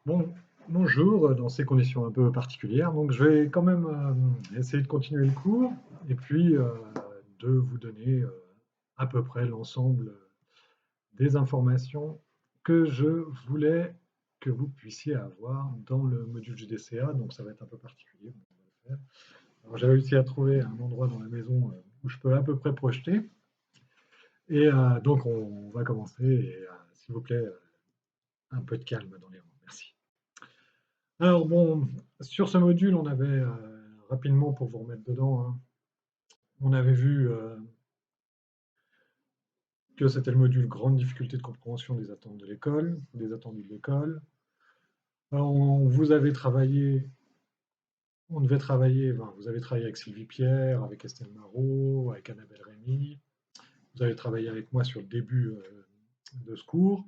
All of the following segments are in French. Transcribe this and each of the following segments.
Bon, bonjour, dans ces conditions un peu particulières. Donc, je vais quand même essayer de continuer le cours et puis de vous donner à peu près l'ensemble des informations que je voulais que vous puissiez avoir dans le module JDCA. Donc, ça va être un peu particulier, mais on va le faire. Alors, j'ai réussi à trouver un endroit dans la maison où je peux à peu près projeter. Et donc, on va commencer. Et s'il vous plaît, un peu de calme dans les rangs. Merci. Alors bon, sur ce module, on avait rapidement pour vous remettre dedans, hein, on avait vu que c'était le module grande difficulté de compréhension des attentes de l'école, des attendus de l'école. Vous avez travaillé, on devait travailler, enfin, vous avez travaillé avec Sylvie Pierre, avec Estelle Marot, avec Annabelle Rémy. Vous avez travaillé avec moi sur le début de ce cours.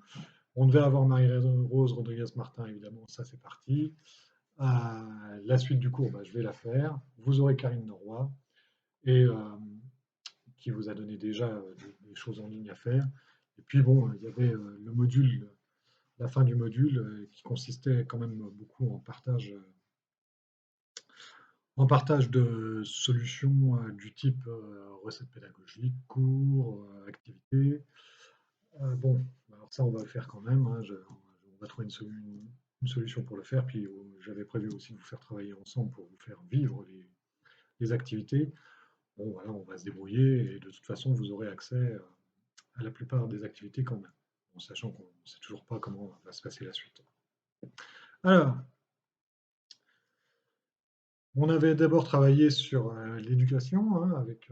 On devait avoir Marie-Rose Rodriguez-Martin, évidemment, ça c'est parti. La suite du cours, bah, je vais la faire. Vous aurez Karine Norroy. Et qui vous a donné déjà des choses en ligne à faire. Et puis bon, il y avait le module, la fin du module, qui consistait quand même beaucoup en partage de solutions du type recettes pédagogiques, cours, activités. Bon, alors ça on va le faire quand même, hein, on va trouver une solution pour le faire. Puis j'avais prévu aussi de vous faire travailler ensemble pour vous faire vivre les activités. Bon, voilà, on va se débrouiller et de toute façon, vous aurez accès à la plupart des activités quand même, en sachant qu'on ne sait toujours pas comment va se passer la suite. Alors, on avait d'abord travaillé sur l'éducation, hein, avec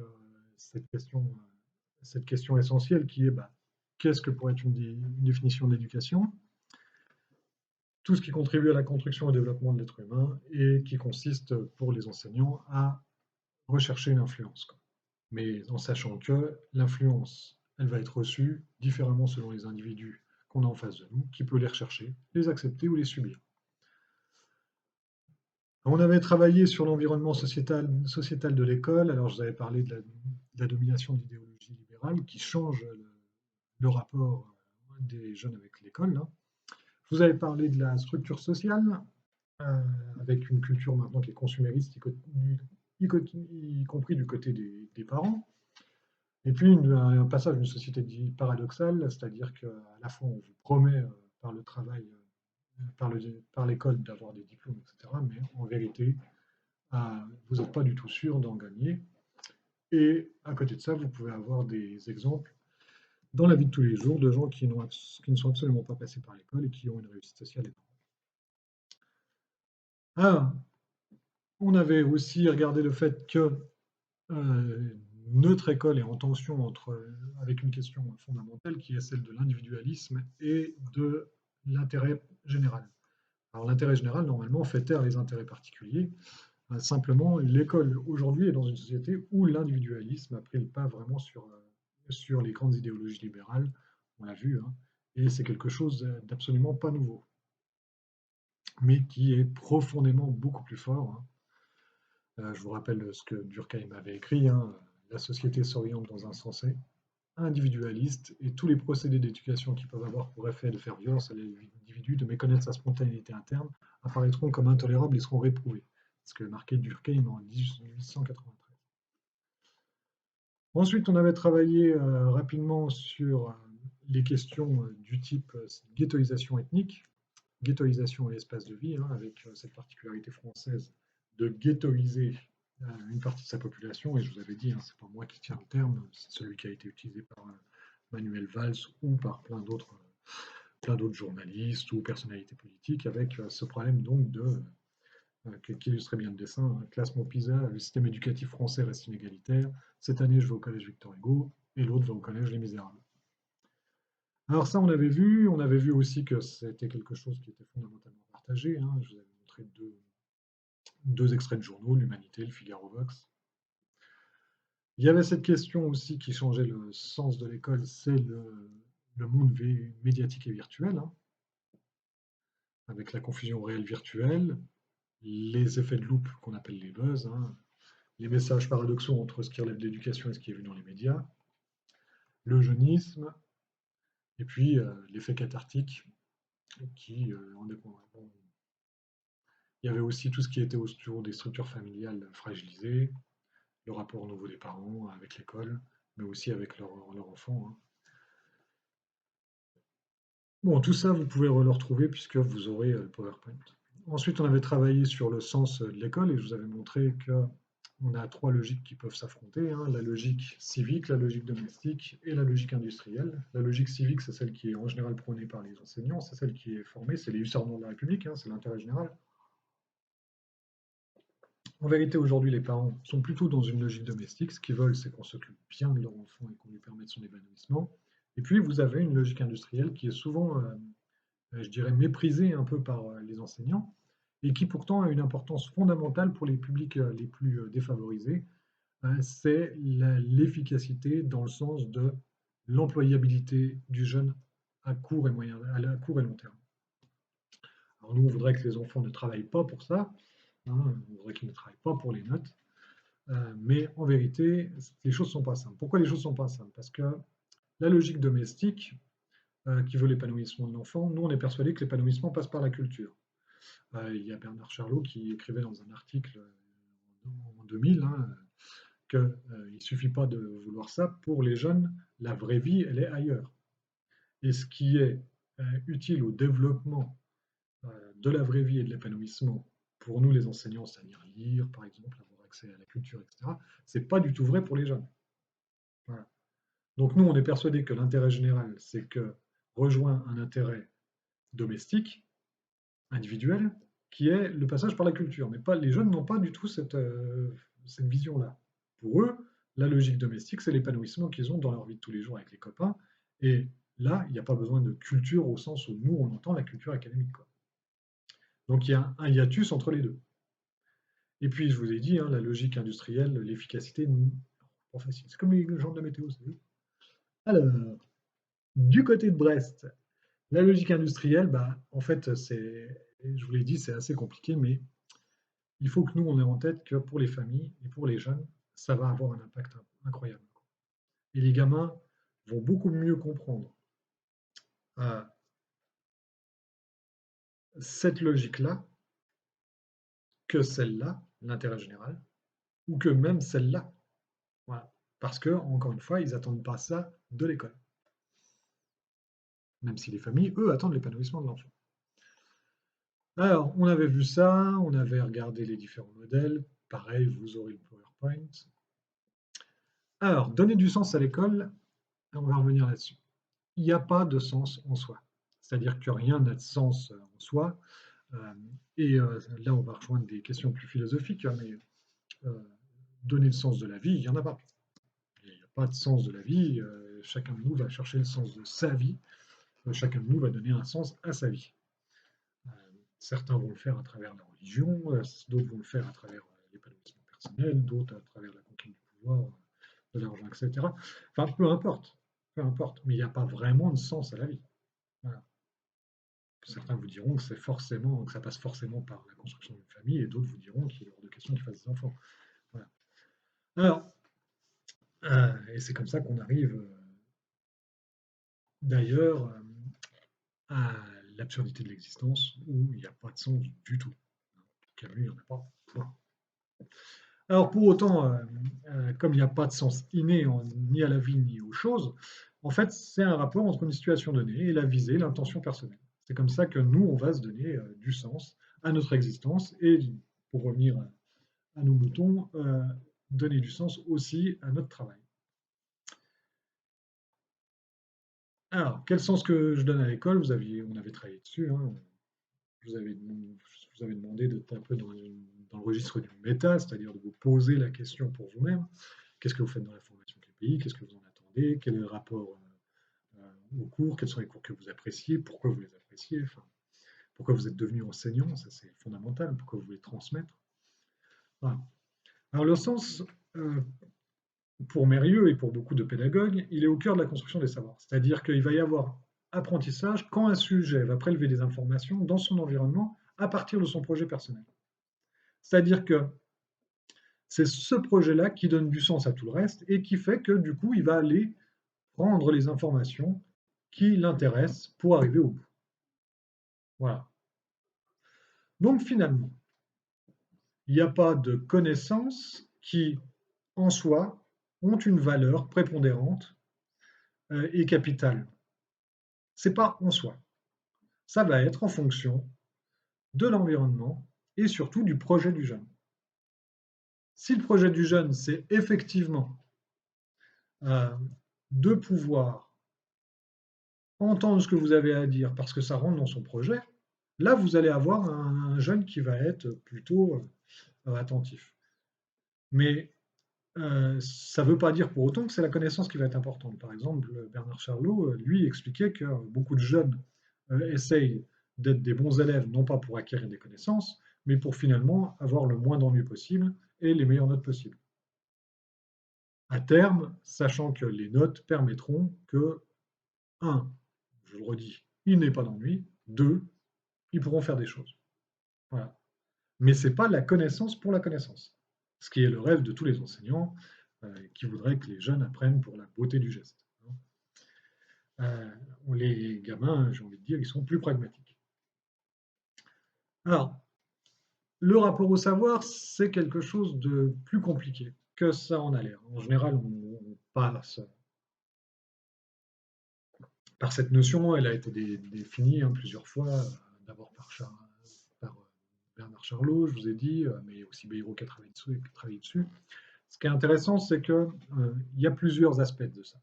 cette question essentielle qui est bah, qu'est-ce que pourrait être une définition de l'éducation? Tout ce qui contribue à la construction et au développement de l'être humain et qui consiste pour les enseignants à rechercher une influence, quoi. Mais en sachant que l'influence, elle va être reçue différemment selon les individus qu'on a en face de nous, qui peut les rechercher, les accepter ou les subir. On avait travaillé sur l'environnement sociétal de l'école. Alors, je vous avais parlé de la domination de l'idéologie libérale qui change le rapport des jeunes avec l'école, là. Je vous avais parlé de la structure sociale, euh, avec une culture maintenant qui est consumériste, y compris du côté des parents. Et puis un passage d'une société dite paradoxale, c'est-à-dire qu'à la fois on vous promet par le travail, par l'école d'avoir des diplômes, etc., mais en vérité, euh, vous n'êtes pas du tout sûr d'en gagner. Et à côté de ça, vous pouvez avoir des exemples dans la vie de tous les jours de gens qui ne sont absolument pas passés par l'école et qui ont une réussite sociale énorme. Ah, on avait aussi regardé le fait que notre école est en tension avec une question fondamentale qui est celle de l'individualisme et de l'intérêt général. Alors l'intérêt général, normalement, fait taire les intérêts particuliers. Simplement, l'école aujourd'hui est dans une société où l'individualisme a pris le pas vraiment sur les grandes idéologies libérales, on l'a vu, hein, et c'est quelque chose d'absolument pas nouveau, mais qui est profondément beaucoup plus fort, hein. Je vous rappelle ce que Durkheim avait écrit, hein, la société s'oriente dans un sens individualiste et tous les procédés d'éducation qui peuvent avoir pour effet de faire violence à l'individu, de méconnaître sa spontanéité interne, apparaîtront comme intolérables et seront réprouvés. C'est ce que marquait Durkheim en 1893. Ensuite, on avait travaillé rapidement sur les questions du type ghettoisation ethnique, ghettoisation et espace de vie, hein, avec cette particularité française de ghettoiser une partie de sa population. Et je vous avais dit, hein, c'est pas moi qui tiens le terme, c'est celui qui a été utilisé par Manuel Valls ou par plein d'autres journalistes ou personnalités politiques, avec ce problème donc qui illustrait bien le dessin, hein, classement PISA, le système éducatif français reste inégalitaire. Cette année, je vais au collège Victor Hugo et l'autre va au collège Les Misérables. Alors ça, on avait vu aussi que c'était quelque chose qui était fondamentalement partagé, hein. Je vous avais montré deux extraits de journaux, l'Humanité, le Figaro Vox. Il y avait cette question aussi qui changeait le sens de l'école, c'est le monde médiatique et virtuel, hein, avec la confusion réelle-virtuelle, les effets de loupe qu'on appelle les buzz, hein, les messages paradoxaux entre ce qui relève de l'éducation et ce qui est vu dans les médias, le jeunisme, et puis l'effet cathartique qui en dépend. Bon, il y avait aussi tout ce qui était autour des structures familiales fragilisées, le rapport au niveau des parents avec l'école, mais aussi avec leur enfant, hein. Bon, tout ça, vous pouvez le retrouver puisque vous aurez le PowerPoint. Ensuite, on avait travaillé sur le sens de l'école et je vous avais montré qu'on a trois logiques qui peuvent s'affronter, hein, la logique civique, la logique domestique et la logique industrielle. La logique civique, c'est celle qui est en général prônée par les enseignants, c'est celle qui est formée, c'est les hussards de la République, hein, c'est l'intérêt général. En vérité, aujourd'hui, les parents sont plutôt dans une logique domestique. Ce qu'ils veulent, c'est qu'on s'occupe bien de leur enfant et qu'on lui permette son épanouissement. Et puis, vous avez une logique industrielle qui est souvent, je dirais, méprisée un peu par les enseignants et qui pourtant a une importance fondamentale pour les publics les plus défavorisés. C'est l'efficacité dans le sens de l'employabilité du jeune à court et moyen, à court et long terme. Alors nous, on voudrait que les enfants ne travaillent pas pour ça, hein, on voudrait qu'ils ne travaillent pas pour les notes. Mais en vérité, les choses ne sont pas simples. Pourquoi les choses ne sont pas simples? Parce que la logique domestique, qui veut l'épanouissement de l'enfant, nous on est persuadé que l'épanouissement passe par la culture. Il y a Bernard Charlot qui écrivait dans un article en 2000 hein, qu'il ne suffit pas de vouloir ça. Pour les jeunes, la vraie vie, elle est ailleurs. Et ce qui est utile au développement de la vraie vie et de l'épanouissement pour nous les enseignants, c'est-à-dire lire par exemple, avoir accès à la culture, etc., c'est pas du tout vrai pour les jeunes. Voilà. Donc nous, on est persuadé que l'intérêt général, c'est que rejoint un intérêt domestique, individuel, qui est le passage par la culture. Mais pas, les jeunes n'ont pas du tout cette vision-là. Pour eux, la logique domestique, c'est l'épanouissement qu'ils ont dans leur vie de tous les jours avec les copains. Et là, il n'y a pas besoin de culture au sens où nous, on entend la culture académique, quoi. Donc il y a un hiatus entre les deux. Et puis, je vous ai dit, hein, la logique industrielle, l'efficacité, pas facile. C'est comme les gens de la météo, vous savez. Alors, du côté de Brest, la logique industrielle, bah, en fait, je vous l'ai dit, c'est assez compliqué, mais il faut que nous, on ait en tête que pour les familles et pour les jeunes, ça va avoir un impact incroyable. Et les gamins vont beaucoup mieux comprendre euh, cette logique-là que celle-là, l'intérêt général, ou que même celle-là. Voilà. Parce que, encore une fois, ils n'attendent pas ça de l'école. Même si les familles, eux, attendent l'épanouissement de l'enfant. Alors, on avait vu ça, on avait regardé les différents modèles. Pareil, vous aurez le PowerPoint. Alors, donner du sens à l'école, on va revenir là-dessus. Il n'y a pas de sens en soi. C'est-à-dire que rien n'a de sens en soi. Et là, on va rejoindre des questions plus philosophiques, hein, mais donner le sens de la vie, il n'y en a pas. Il n'y a pas de sens de la vie. Chacun de nous va chercher le sens de sa vie. Chacun de nous va donner un sens à sa vie. Certains vont le faire à travers la religion, d'autres vont le faire à travers l'épanouissement personnel, d'autres à travers la conquête du pouvoir, de l'argent, etc. Enfin, peu importe, mais il n'y a pas vraiment de sens à la vie. Voilà. Certains vous diront que que ça passe forcément par la construction d'une famille, et d'autres vous diront qu'il est hors de question qu'ils fassent des enfants. Voilà. Alors, et c'est comme ça qu'on arrive d'ailleurs à l'absurdité de l'existence, où il n'y a pas de sens du tout. Camus, il n'y en a pas. Point. Alors pour autant, comme il n'y a pas de sens inné ni à la vie ni aux choses, en fait, c'est un rapport entre une situation donnée et la visée, l'intention personnelle. C'est comme ça que nous, on va se donner du sens à notre existence et, pour revenir à nos moutons, donner du sens aussi à notre travail. Alors, quel sens que je donne à l'école? On avait travaillé dessus, hein. Je vous avais demandé d'être un peu dans le registre du méta, c'est-à-dire de vous poser la question pour vous-même. Qu'est-ce que vous faites dans la formation KPI? Qu'est-ce que vous en attendez? Quel est le rapport aux cours? Quels sont les cours que vous appréciez? Pourquoi vous les appréciez? Enfin, pourquoi vous êtes devenu enseignant? Ça, c'est fondamental. Pourquoi vous voulez transmettre? Voilà. Alors, le sens, pour Mérieux et pour beaucoup de pédagogues, il est au cœur de la construction des savoirs. C'est-à-dire qu'il va y avoir apprentissage quand un sujet va prélever des informations dans son environnement à partir de son projet personnel. C'est-à-dire que c'est ce projet-là qui donne du sens à tout le reste et qui fait que du coup, il va aller prendre les informations qui l'intéressent pour arriver au bout. Voilà. Donc finalement, il n'y a pas de connaissances qui, en soi, ont une valeur prépondérante et capitale. Ce n'est pas en soi. Ça va être en fonction de l'environnement et surtout du projet du jeune. Si le projet du jeune, c'est effectivement euh, de pouvoir entendre ce que vous avez à dire parce que ça rentre dans son projet, là, vous allez avoir un jeune qui va être plutôt attentif. Mais ça ne veut pas dire pour autant que c'est la connaissance qui va être importante. Par exemple, Bernard Charlot, lui, expliquait que beaucoup de jeunes essayent d'être des bons élèves, non pas pour acquérir des connaissances, mais pour finalement avoir le moins d'ennuis possible et les meilleures notes possibles. À terme, sachant que les notes permettront que, un, je le redis, il n'ait pas d'ennui, deux, ils pourront faire des choses. Voilà. Mais ce n'est pas la connaissance pour la connaissance. Ce qui est le rêve de tous les enseignants qui voudraient que les jeunes apprennent pour la beauté du geste. Euh, les gamins, j'ai envie de dire, ils sont plus pragmatiques. Alors, le rapport au savoir, c'est quelque chose de plus compliqué que ça en a l'air. En général, on passe par cette notion, elle a été définie plusieurs fois, d'abord par Bernard Charlot, je vous ai dit, mais aussi Bayrou qui a travaillé dessus. Ce qui est intéressant, c'est qu'il y a plusieurs aspects de ça.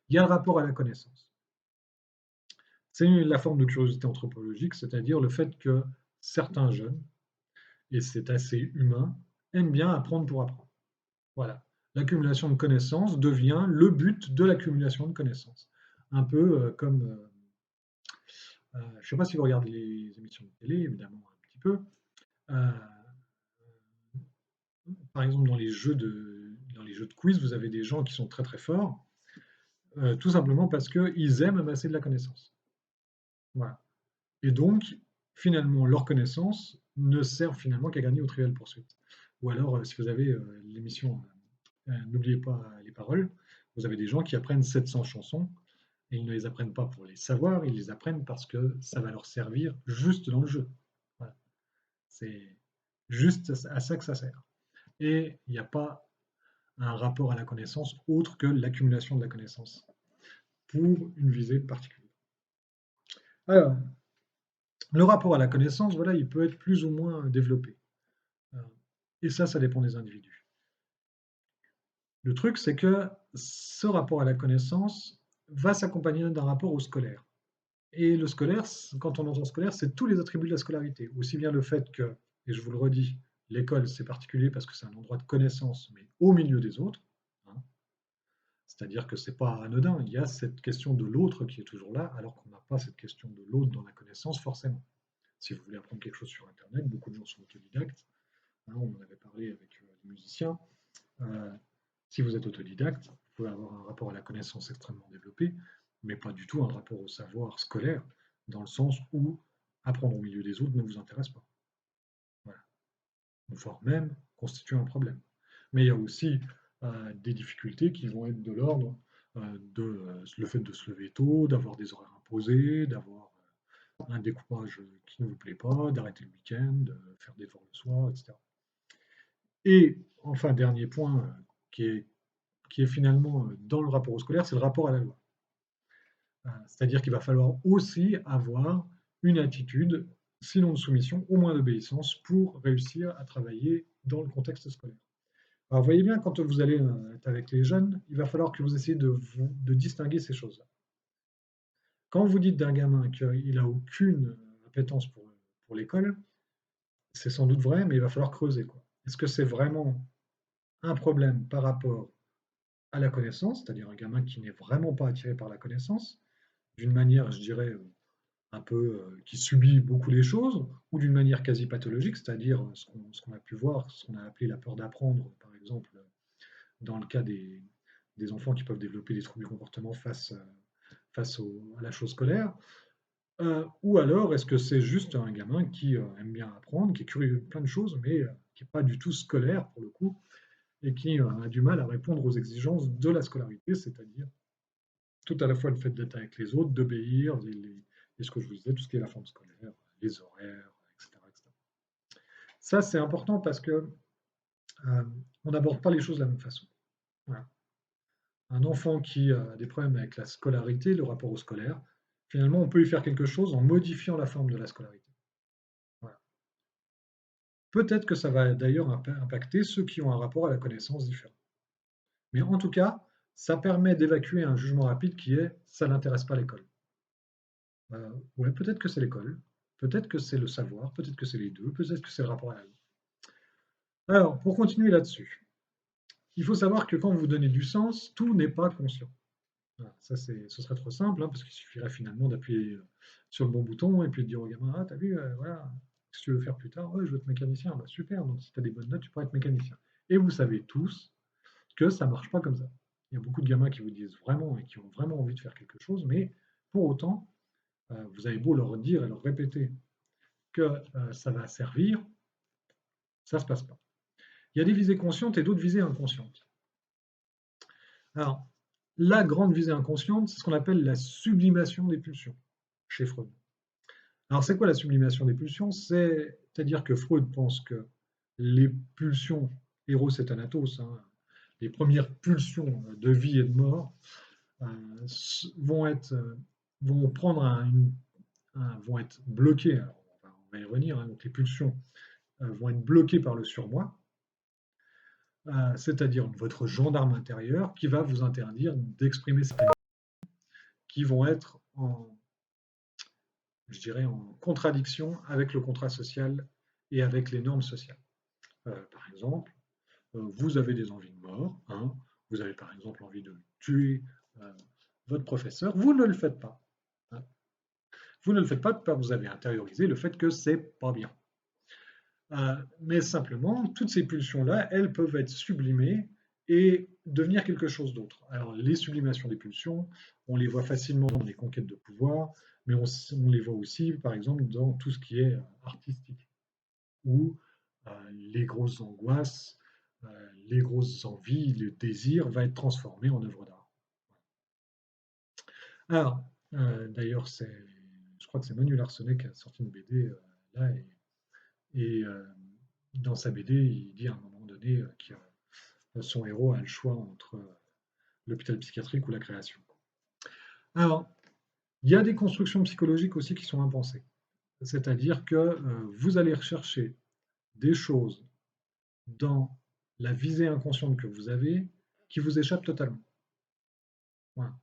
Il y a un rapport à la connaissance. C'est la forme de curiosité anthropologique, c'est-à-dire le fait que certains jeunes, et c'est assez humain, aiment bien apprendre pour apprendre. Voilà. L'accumulation de connaissances devient le but de l'accumulation de connaissances. Un peu comme, je ne sais pas si vous regardez les émissions de télé, évidemment un petit peu. Euh, Par exemple, dans les jeux de quiz, vous avez des gens qui sont très très forts, tout simplement parce qu'ils aiment amasser de la connaissance. Voilà. Et donc, finalement, leur connaissance ne sert finalement qu'à gagner au Trivial Pursuit. Ou alors, si vous avez l'émission N'oubliez pas les paroles, vous avez des gens qui apprennent 700 chansons et ils ne les apprennent pas pour les savoir, ils les apprennent parce que ça va leur servir juste dans le jeu. Voilà. C'est juste à ça que ça sert. Et il n'y a pas un rapport à la connaissance autre que l'accumulation de la connaissance pour une visée particulière. Alors, le rapport à la connaissance, voilà, il peut être plus ou moins développé. Et ça dépend des individus. Le truc, c'est que ce rapport à la connaissance va s'accompagner d'un rapport au scolaire. Et le scolaire, quand on entend scolaire, c'est tous les attributs de la scolarité. Aussi bien le fait que, et je vous le redis, l'école, c'est particulier parce que c'est un endroit de connaissance, mais au milieu des autres. Hein. C'est-à-dire que ce n'est pas anodin. Il y a cette question de l'autre qui est toujours là, alors qu'on n'a pas cette question de l'autre dans la connaissance, forcément. Si vous voulez apprendre quelque chose sur Internet, beaucoup de gens sont autodidactes. Hein, on en avait parlé avec les musiciens. Euh, si vous êtes autodidacte, vous pouvez avoir un rapport à la connaissance extrêmement développé, mais pas du tout un rapport au savoir scolaire, dans le sens où apprendre au milieu des autres ne vous intéresse pas. Voilà. Voire même constitue un problème. Mais il y a aussi des difficultés qui vont être de l'ordre de le fait de se lever tôt, d'avoir des horaires imposés, d'avoir un découpage qui ne vous plaît pas, d'arrêter le week-end, de faire des efforts le soir, etc. Et enfin, dernier point qui est finalement dans le rapport au scolaire, c'est le rapport à la loi. C'est-à-dire qu'il va falloir aussi avoir une attitude, sinon de soumission, au moins d'obéissance, pour réussir à travailler dans le contexte scolaire. Alors, vous voyez bien, quand vous allez être avec les jeunes, il va falloir que vous essayiez de distinguer ces choses-là. Quand vous dites d'un gamin qu'il n'a aucune appétence pour l'école, c'est sans doute vrai, mais il va falloir creuser, quoi. Est-ce que c'est vraiment un problème par rapport à la connaissance, c'est-à-dire un gamin qui n'est vraiment pas attiré par la connaissance, d'une manière, je dirais, un peu qui subit beaucoup les choses, ou d'une manière quasi pathologique, c'est-à-dire ce qu'on a pu voir, ce qu'on a appelé la peur d'apprendre, par exemple, dans le cas des enfants qui peuvent développer des troubles du comportement face à la chose scolaire. Ou alors, est-ce que c'est juste un gamin qui aime bien apprendre, qui est curieux de plein de choses, mais qui n'est pas du tout scolaire pour le coup, et qui a du mal à répondre aux exigences de la scolarité, c'est-à-dire tout à la fois le fait d'être avec les autres, d'obéir, et ce que je vous disais, tout ce qui est la forme scolaire, les horaires, etc., etc. Ça, c'est important parce que on n'aborde pas les choses de la même façon. Voilà. Un enfant qui a des problèmes avec la scolarité, le rapport au scolaire, finalement, on peut y faire quelque chose en modifiant la forme de la scolarité. Voilà. Peut-être que ça va d'ailleurs impacter ceux qui ont un rapport à la connaissance différent. Mais en tout cas, ça permet d'évacuer un jugement rapide qui est ça n'intéresse pas l'école. Ouais, peut-être que c'est l'école, peut-être que c'est le savoir, peut-être que c'est les deux, peut-être que c'est le rapport à la vie. Alors, pour continuer là-dessus, il faut savoir que quand vous donnez du sens, tout n'est pas conscient. Voilà, ça, ce serait trop simple, hein, parce qu'il suffirait finalement d'appuyer sur le bon bouton et puis de dire au gamin, ah, t'as vu, voilà, qu'est-ce que tu veux faire plus tard? Ouais, je veux être mécanicien. Bah, super, donc si tu as des bonnes notes, tu pourras être mécanicien. Et vous savez tous que ça ne marche pas comme ça. Il y a beaucoup de gamins qui vous disent vraiment et qui ont vraiment envie de faire quelque chose, mais pour autant, vous avez beau leur dire et leur répéter que ça va servir, ça ne se passe pas. Il y a des visées conscientes et d'autres visées inconscientes. Alors, la grande visée inconsciente, c'est ce qu'on appelle la sublimation des pulsions chez Freud. Alors, c'est quoi la sublimation des pulsions? C'est-à-dire que Freud pense que les pulsions Eros et Thanatos, hein, les premières pulsions de vie et de mort, vont être, vont prendre vont être bloquées. Alors, on va y revenir, hein, donc les pulsions vont être bloquées par le surmoi, c'est-à-dire votre gendarme intérieur qui va vous interdire d'exprimer certaines qui vont être je dirais, en contradiction avec le contrat social et avec les normes sociales. Par exemple, vous avez des envies de mort, hein, vous avez par exemple envie de tuer votre professeur, vous ne le faites pas. Hein. Vous ne le faites pas parce que vous avez intériorisé le fait que c'est pas bien. Mais simplement, toutes ces pulsions-là, elles peuvent être sublimées et devenir quelque chose d'autre. Alors, les sublimations des pulsions, on les voit facilement dans les conquêtes de pouvoir, mais on les voit aussi, par exemple, dans tout ce qui est artistique, où les grosses angoisses, les grosses envies, le désir va être transformé en œuvre d'art. Alors, d'ailleurs, je crois que c'est Manu Larsenet qui a sorti une BD là, et dans sa BD, il dit à un moment donné que son héros a le choix entre l'hôpital psychiatrique ou la création. Alors, il y a des constructions psychologiques aussi qui sont impensées. C'est-à-dire que vous allez rechercher des choses dans la visée inconsciente que vous avez qui vous échappent totalement. Voilà.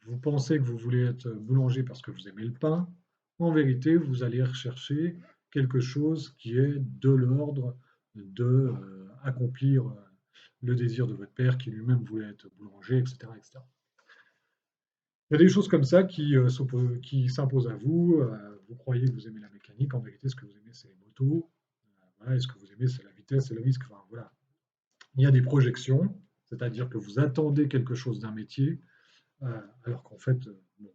Vous pensez que vous voulez être boulanger parce que vous aimez le pain. En vérité, vous allez rechercher quelque chose qui est de l'ordre de accomplir le désir de votre père qui lui-même voulait être boulanger, etc., etc. Il y a des choses comme ça qui s'imposent à vous. Vous croyez que vous aimez la mécanique. En vérité, ce que vous aimez, c'est les motos. Voilà, et ce que vous aimez, c'est la vitesse et le risque. Enfin, voilà. Il y a des projections, c'est-à-dire que vous attendez quelque chose d'un métier, alors qu'en fait, bon,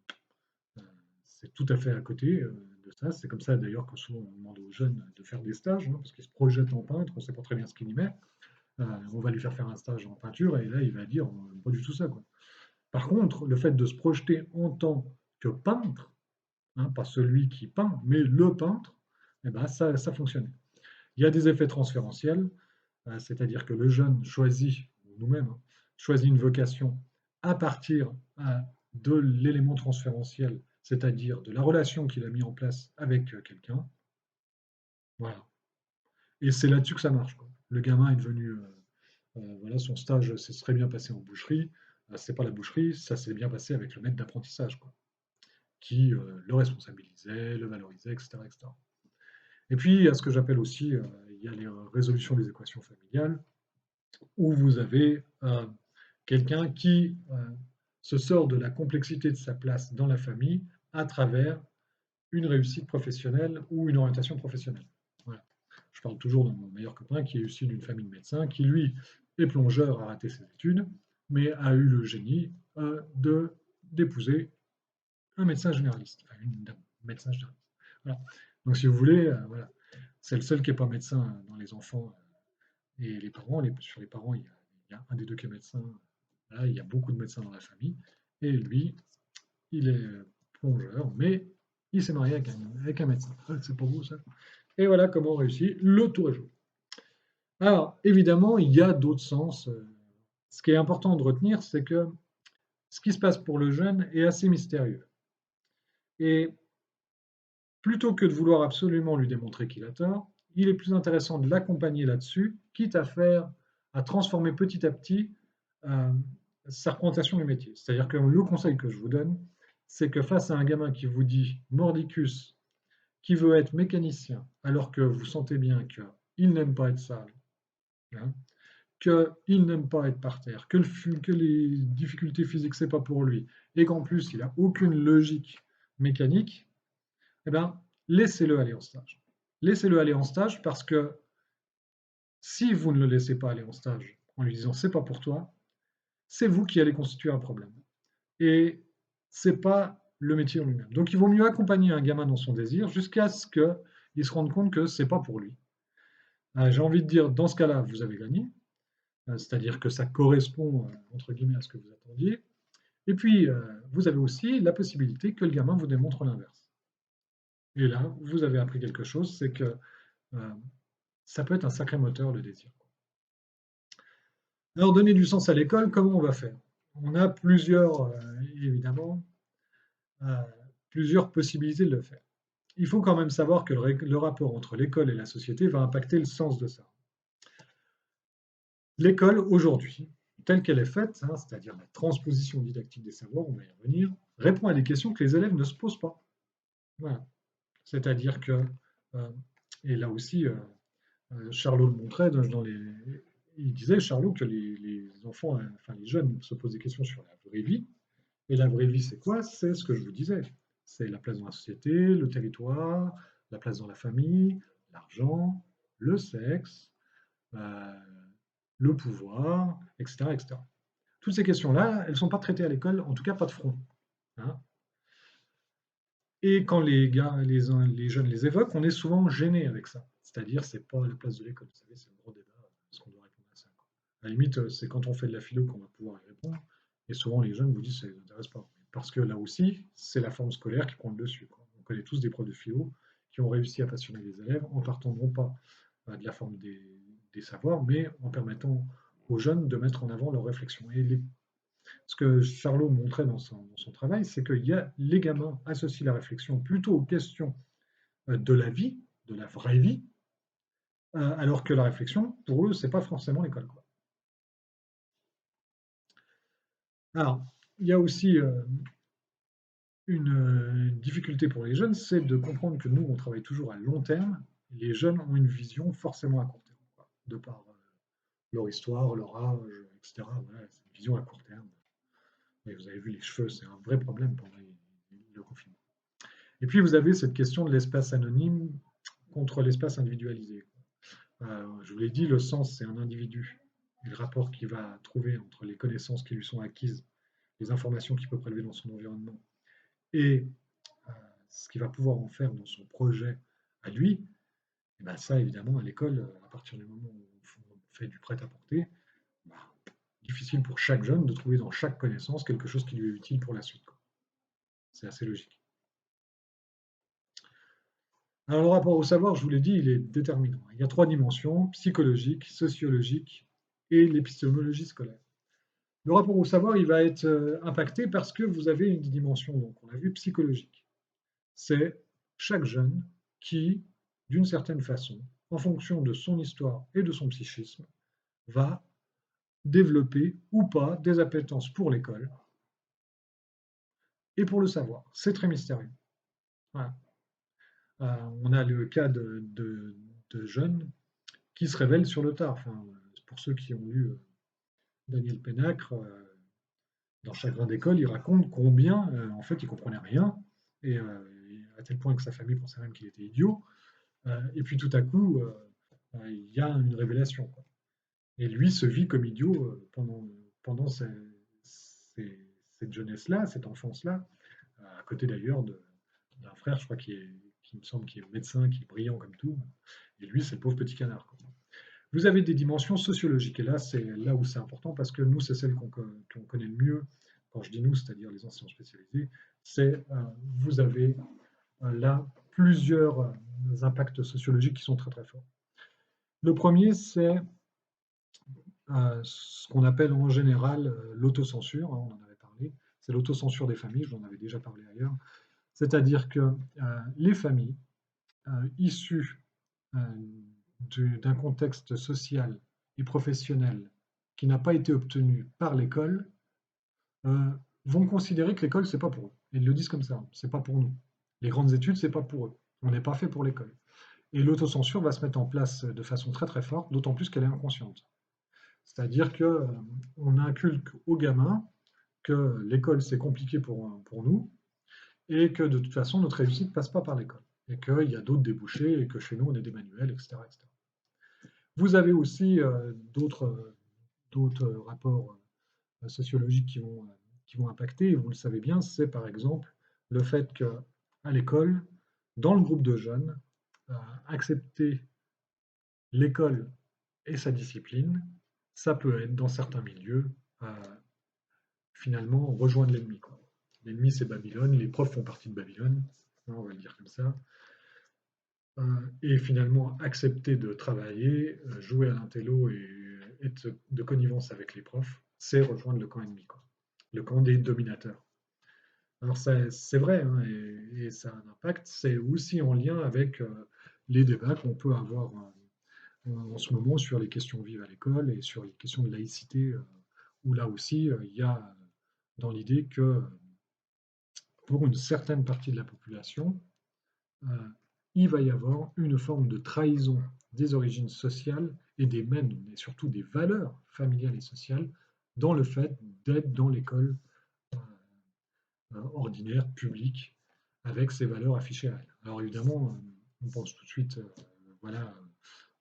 c'est tout à fait à côté de ça. C'est comme ça d'ailleurs que souvent on demande aux jeunes de faire des stages, hein, parce qu'ils se projettent en peintre, on ne sait pas très bien ce qu'il y met. On va lui faire un stage en peinture et là il va dire pas du tout ça, quoi. Par contre, le fait de se projeter en tant que peintre, hein, pas celui qui peint, mais le peintre, eh ben, ça fonctionne. Il y a des effets transférentiels, c'est-à-dire que le jeune choisit, nous-mêmes, hein, choisit une vocation à partir de l'élément transférentiel, c'est-à-dire de la relation qu'il a mis en place avec quelqu'un. Voilà. Et c'est là-dessus que ça marche, quoi. Le gamin est devenu, voilà, son stage s'est très bien passé en boucherie. C'est pas la boucherie, ça s'est bien passé avec le maître d'apprentissage, quoi, qui le responsabilisait, le valorisait, etc., etc. Et puis, il y a ce que j'appelle aussi, il y a les résolutions des équations familiales, où vous avez quelqu'un qui se sort de la complexité de sa place dans la famille à travers une réussite professionnelle ou une orientation professionnelle. Voilà. Je parle toujours de mon meilleur copain qui est issu d'une famille de médecins, qui lui est plongeur, a raté ses études, mais a eu le génie d'épouser un médecin généraliste, enfin une dame, médecin généraliste. Voilà. Donc si vous voulez, voilà. C'est le seul qui n'est pas médecin dans les enfants et les parents. Sur les parents, il y a un des deux qui est médecin. Là, il y a beaucoup de médecins dans la famille. Et lui, il est plongeur, mais il s'est marié avec un médecin. C'est pas beau ça. Et voilà comment on réussit, le tour est joué. Alors, évidemment, il y a d'autres sens. Ce qui est important de retenir, c'est que ce qui se passe pour le jeune est assez mystérieux. Et plutôt que de vouloir absolument lui démontrer qu'il a tort, il est plus intéressant de l'accompagner là-dessus, quitte à transformer petit à petit euh, sa représentation du métier. C'est-à-dire que le conseil que je vous donne, c'est que face à un gamin qui vous dit mordicus, qui veut être mécanicien, alors que vous sentez bien qu'il n'aime pas être sale, hein, qu'il n'aime pas être par terre, que les difficultés physiques, c'est pas pour lui, et qu'en plus, il n'a aucune logique mécanique, eh bien, laissez-le aller en stage. Laissez-le aller en stage parce que si vous ne le laissez pas aller en stage en lui disant c'est pas pour toi, c'est vous qui allez constituer un problème. Et c'est pas le métier en lui-même. Donc il vaut mieux accompagner un gamin dans son désir jusqu'à ce qu'il se rende compte que c'est pas pour lui. J'ai envie de dire, dans ce cas-là, vous avez gagné, c'est-à-dire que ça correspond, entre guillemets, à ce que vous attendiez. Et puis, vous avez aussi la possibilité que le gamin vous démontre l'inverse. Et là, vous avez appris quelque chose, c'est que euh, ça peut être un sacré moteur, le désir. Alors, donner du sens à l'école, comment on va faire? On a évidemment, euh, plusieurs possibilités de le faire. Il faut quand même savoir que le rapport entre l'école et la société va impacter le sens de ça. L'école, aujourd'hui, telle qu'elle est faite, hein, c'est-à-dire la transposition didactique des savoirs, on va y revenir, répond à des questions que les élèves ne se posent pas. Voilà. C'est-à-dire que, euh, et là aussi, Charlot le montrait il disait, Charlot, que les enfants, enfin les jeunes se posent des questions sur la vraie vie. Et la vraie vie, c'est quoi? C'est ce que je vous disais. C'est la place dans la société, le territoire, la place dans la famille, l'argent, le sexe, euh, le pouvoir, etc., etc. Toutes ces questions-là, elles ne sont pas traitées à l'école, en tout cas pas de front, hein. Et quand les jeunes les évoquent, on est souvent gêné avec ça. C'est-à-dire, c'est pas la place de l'école. Vous savez, c'est le gros débat. Est-ce qu'on doit répondre à ça, quoi. À la limite, c'est quand on fait de la philo qu'on va pouvoir y répondre. Et souvent, les jeunes vous disent que ça ne les intéresse pas. Parce que là aussi, c'est la forme scolaire qui prend le dessus, quoi. On connaît tous des profs de philo qui ont réussi à passionner les élèves en partant non pas de la forme des savoirs, mais en permettant aux jeunes de mettre en avant leurs réflexions. Et ce que Charlot montrait dans son travail, c'est que les gamins associent la réflexion plutôt aux questions de la vie, de la vraie vie, alors que la réflexion, pour eux, c'est pas forcément l'école, quoi. Alors, il y a aussi une difficulté pour les jeunes, c'est de comprendre que nous, on travaille toujours à long terme. Les jeunes ont une vision forcément à court terme, quoi, de par leur histoire, leur âge, etc. Voilà, c'est une vision à court terme. Et vous avez vu, les cheveux, c'est un vrai problème pendant le confinement. Et puis, vous avez cette question de l'espace anonyme contre l'espace individualisé. Je vous l'ai dit, le sens, c'est un individu. Et le rapport qu'il va trouver entre les connaissances qui lui sont acquises, les informations qu'il peut prélever dans son environnement, et euh, ce qu'il va pouvoir en faire dans son projet à lui, et ben ça, évidemment, à l'école, à partir du moment où on fait du prêt-à-porter, bah, difficile pour chaque jeune de trouver dans chaque connaissance quelque chose qui lui est utile pour la suite, quoi. C'est assez logique. Alors, le rapport au savoir, je vous l'ai dit, il est déterminant. Il y a trois dimensions, psychologique, sociologique et l'épistémologie scolaire. Le rapport au savoir, il va être impacté parce que vous avez une dimension, donc on l'a vu, psychologique. C'est chaque jeune qui, d'une certaine façon, en fonction de son histoire et de son psychisme, va développer ou pas des appétences pour l'école et pour le savoir. C'est très mystérieux. Voilà. On a le cas de jeunes qui se révèlent sur le tard. Enfin, pour ceux qui ont lu Daniel Pénacre, dans chaque grande école, il raconte combien, en fait, il comprenait rien, et à tel point que sa famille pensait même qu'il était idiot. Et puis tout à coup, il y a une révélation, quoi. Et lui se vit comme idiot pendant cette jeunesse-là, cette enfance-là, à côté d'ailleurs d'un frère, je crois, qui me semble qui est médecin, qui est brillant comme tout. Et lui, c'est le pauvre petit canard, quoi. Vous avez des dimensions sociologiques, et là, c'est là où c'est important, parce que nous, c'est celle qu'on connaît le mieux. Quand je dis nous, c'est-à-dire les enseignants spécialisés, c'est vous avez là plusieurs impacts sociologiques qui sont très très forts. Le premier, c'est ce qu'on appelle en général l'autocensure, hein, on en avait parlé, c'est l'autocensure des familles, je vous en avais déjà parlé ailleurs, c'est-à-dire que les familles issues d'un contexte social et professionnel qui n'a pas été obtenu par l'école euh, vont considérer que l'école, c'est pas pour eux. Ils le disent comme ça, c'est pas pour nous. Les grandes études, c'est pas pour eux. On n'est pas fait pour l'école. Et l'autocensure va se mettre en place de façon très très forte, d'autant plus qu'elle est inconsciente. C'est-à-dire que on inculque aux gamins que l'école c'est compliqué pour nous et que de toute façon notre réussite ne passe pas par l'école et qu'il y a d'autres débouchés et que chez nous on est des manuels, etc. etc. Vous avez aussi d'autres rapports sociologiques qui vont impacter, et vous le savez bien, c'est par exemple le fait qu'à l'école, dans le groupe de jeunes, accepter l'école et sa discipline, ça peut être dans certains milieux finalement rejoindre l'ennemi. L'ennemi c'est Babylone, les profs font partie de Babylone, hein, on va le dire comme ça, et finalement accepter de travailler, jouer à l'intello et être de connivence avec les profs, c'est rejoindre le camp ennemi, quoi. Le camp des dominateurs. Alors c'est vrai, hein, et ça a un impact, c'est aussi en lien avec les débats qu'on peut avoir en ce moment sur les questions vives à l'école et sur les questions de laïcité, où là aussi il y a dans l'idée que pour une certaine partie de la population, euh, il va y avoir une forme de trahison des origines sociales et des mêmes, mais surtout des valeurs familiales et sociales dans le fait d'être dans l'école ordinaire, publique, avec ces valeurs affichées à elle. Alors évidemment, on pense tout de suite voilà,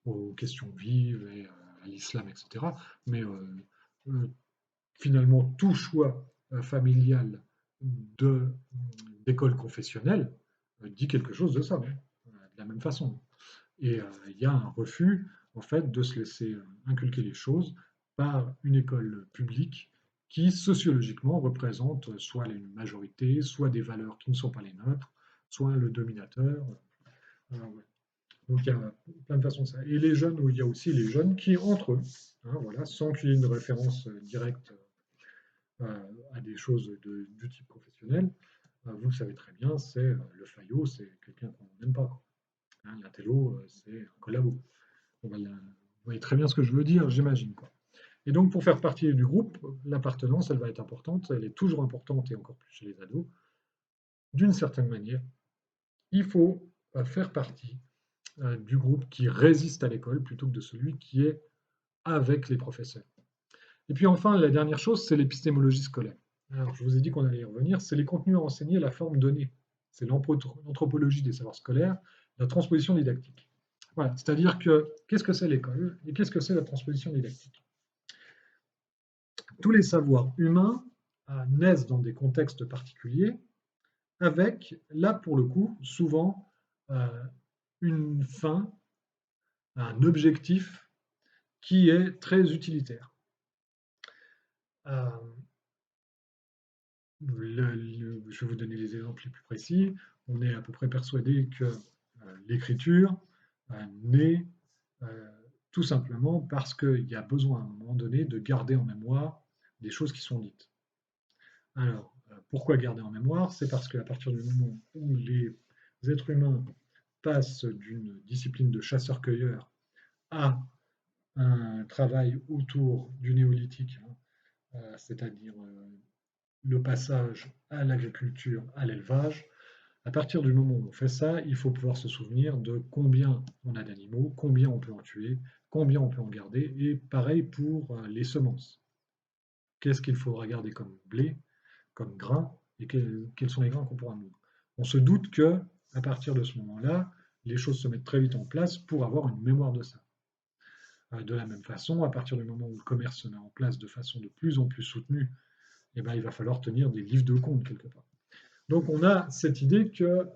aux questions vives et à l'islam, etc. Mais finalement, tout choix familial d'école confessionnelle dit quelque chose de ça, hein, de la même façon. Et il y a un refus, en fait, de se laisser inculquer les choses par une école publique qui, sociologiquement, représente soit une majorité, soit des valeurs qui ne sont pas les nôtres, soit le dominateur. Ouais. Donc il y a plein de façons de ça. Et les jeunes, il y a aussi les jeunes qui, entre eux, hein, voilà, sans qu'il y ait une référence directe à des choses du type professionnel, vous le savez très bien, c'est le faillot, c'est quelqu'un qu'on n'aime pas, quoi. Hein, l'intello, c'est un collabo. Vous voyez très bien ce que je veux dire, j'imagine, quoi. Et donc, pour faire partie du groupe, l'appartenance, elle va être importante, elle est toujours importante et encore plus chez les ados. D'une certaine manière, il faut faire partie du groupe qui résiste à l'école plutôt que de celui qui est avec les professeurs. Et puis enfin, la dernière chose, c'est l'épistémologie scolaire. Alors, je vous ai dit qu'on allait y revenir, c'est les contenus à enseigner, la forme donnée. C'est l'anthropologie des savoirs scolaires, la transposition didactique. Voilà, c'est-à-dire que qu'est-ce que c'est l'école et qu'est-ce que c'est la transposition didactique? Tous les savoirs humains naissent dans des contextes particuliers avec, là pour le coup, souvent une fin, un objectif qui est très utilitaire. Je vais vous donner les exemples les plus précis. On est à peu près persuadé que l'écriture naît tout simplement parce qu'il y a besoin à un moment donné de garder en mémoire des choses qui sont dites. Alors, pourquoi garder en mémoire? C'est parce qu'à partir du moment où les êtres humains passent d'une discipline de chasseur-cueilleur à un travail autour du néolithique, hein, c'est-à-dire le passage à l'agriculture, à l'élevage, à partir du moment où on fait ça, il faut pouvoir se souvenir de combien on a d'animaux, combien on peut en tuer, combien on peut en garder, et pareil pour les semences. Qu'est-ce qu'il faudra garder comme blé, comme grain, et quels sont les grains qu'on pourra moudre. On se doute que, à partir de ce moment-là, les choses se mettent très vite en place pour avoir une mémoire de ça. De la même façon, à partir du moment où le commerce se met en place de façon de plus en plus soutenue, eh ben, il va falloir tenir des livres de compte quelque part. Donc on a cette idée que,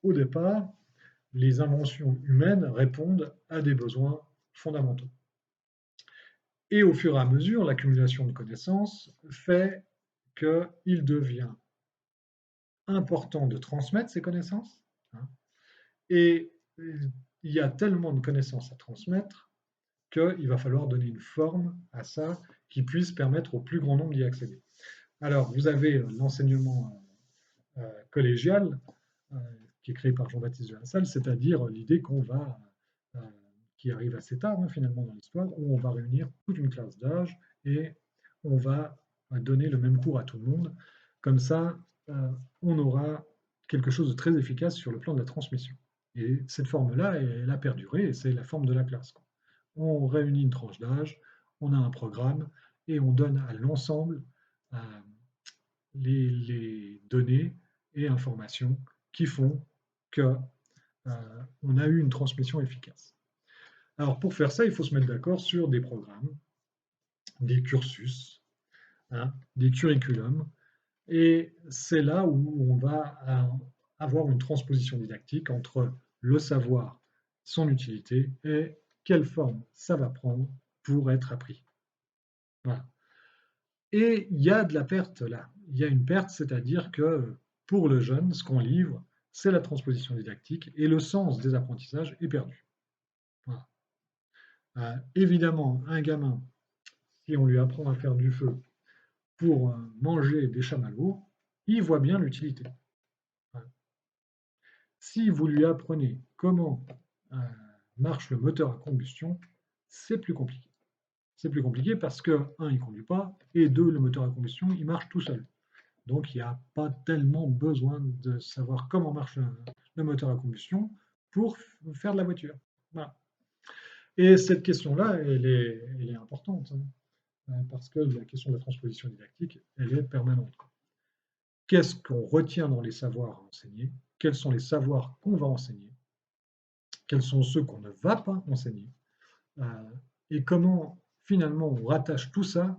au départ, les inventions humaines répondent à des besoins fondamentaux. Et au fur et à mesure, l'accumulation de connaissances fait qu'il devient important de transmettre ces connaissances, hein. Et il y a tellement de connaissances à transmettre qu'il va falloir donner une forme à ça qui puisse permettre au plus grand nombre d'y accéder. Alors, vous avez l'enseignement collégial euh, qui est créé par Jean-Baptiste de La Salle, c'est-à-dire l'idée qu'on va, euh, qui arrive assez tard finalement dans l'histoire, où on va réunir toute une classe d'âge et on va donner le même cours à tout le monde. Comme ça, on aura quelque chose de très efficace sur le plan de la transmission. Et cette forme-là, elle a perduré, et c'est la forme de la classe. On réunit une tranche d'âge, on a un programme, et on donne à l'ensemble les données et informations qui font que on a eu une transmission efficace. Alors pour faire ça, il faut se mettre d'accord sur des programmes, des cursus, hein, des curriculums, et c'est là où on va avoir une transposition didactique entre le savoir, son utilité et quelle forme ça va prendre pour être appris. Voilà. Et il y a de la perte là. Il y a une perte, c'est-à-dire que pour le jeune, ce qu'on livre, c'est la transposition didactique et le sens des apprentissages est perdu. Voilà. Évidemment, un gamin, si on lui apprend à faire du feu pour manger des chamallows, il voit bien l'utilité. Voilà. Si vous lui apprenez comment marche le moteur à combustion, c'est plus compliqué. C'est plus compliqué parce que, un, il ne conduit pas, et deux, le moteur à combustion, il marche tout seul. Donc il n'y a pas tellement besoin de savoir comment marche le moteur à combustion pour faire de la voiture. Voilà. Et cette question-là, elle est importante, hein, parce que la question de la transposition didactique, elle est permanente. Qu'est-ce qu'on retient dans les savoirs à enseigner? Quels sont les savoirs qu'on va enseigner? Quels sont ceux qu'on ne va pas enseigner? Et comment finalement on rattache tout ça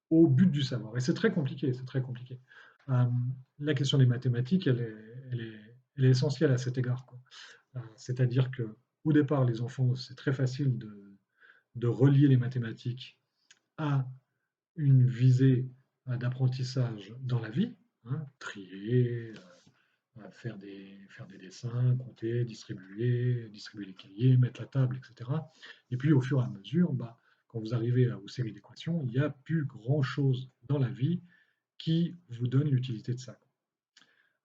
au but du savoir. Et c'est très compliqué, c'est très compliqué. La question des mathématiques, elle est essentielle à cet égard, quoi. C'est-à-dire qu'au départ, les enfants, c'est très facile de relier les mathématiques à une visée d'apprentissage dans la vie, hein, trier, faire des dessins, compter, distribuer les cahiers, mettre la table, etc. Et puis au fur et à mesure, bah, quand vous arrivez aux séries d'équations, il n'y a plus grand-chose dans la vie qui vous donne l'utilité de ça.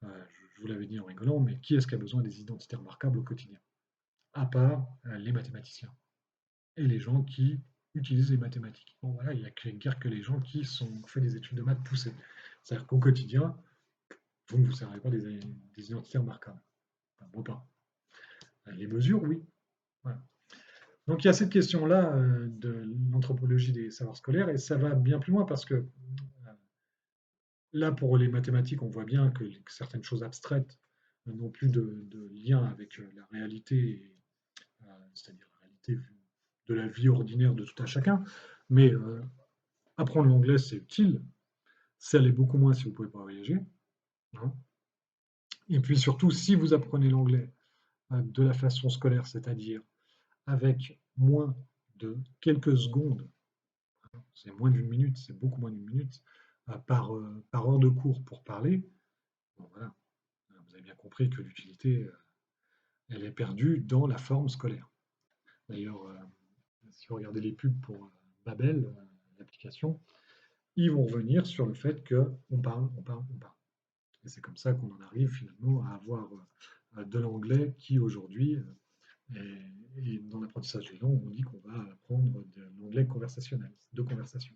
Je vous l'avais dit en rigolant, mais qui est-ce qui a besoin des identités remarquables au quotidien? À part les mathématiciens et les gens qui utilisent les mathématiques. Bon, voilà, il n'y a guère que les gens qui ont fait des études de maths poussées. C'est-à-dire qu'au quotidien, vous ne vous servez pas des identités remarquables. Enfin, moi pas. Les mesures, oui. Voilà. Donc il y a cette question-là de l'anthropologie des savoirs scolaires, et ça va bien plus loin parce que là, pour les mathématiques, on voit bien que certaines choses abstraites n'ont plus de lien avec la réalité, c'est-à-dire la réalité de la vie ordinaire de tout un chacun. Mais apprendre l'anglais, c'est utile. Ça l'est beaucoup moins si vous ne pouvez pas voyager, hein. Et puis surtout, si vous apprenez l'anglais de la façon scolaire, c'est-à-dire avec moins de quelques secondes, hein, c'est moins d'une minute, c'est beaucoup moins d'une minute, par heure de cours pour parler, bon, voilà, vous avez bien compris que l'utilité, elle est perdue dans la forme scolaire. D'ailleurs, si vous regardez les pubs pour Babel, l'application, ils vont revenir sur le fait qu'on parle, on parle, on parle. Et c'est comme ça qu'on en arrive finalement à avoir de l'anglais qui aujourd'hui, et dans l'apprentissage des langues, on dit qu'on va apprendre de l'anglais conversationnel, de conversation,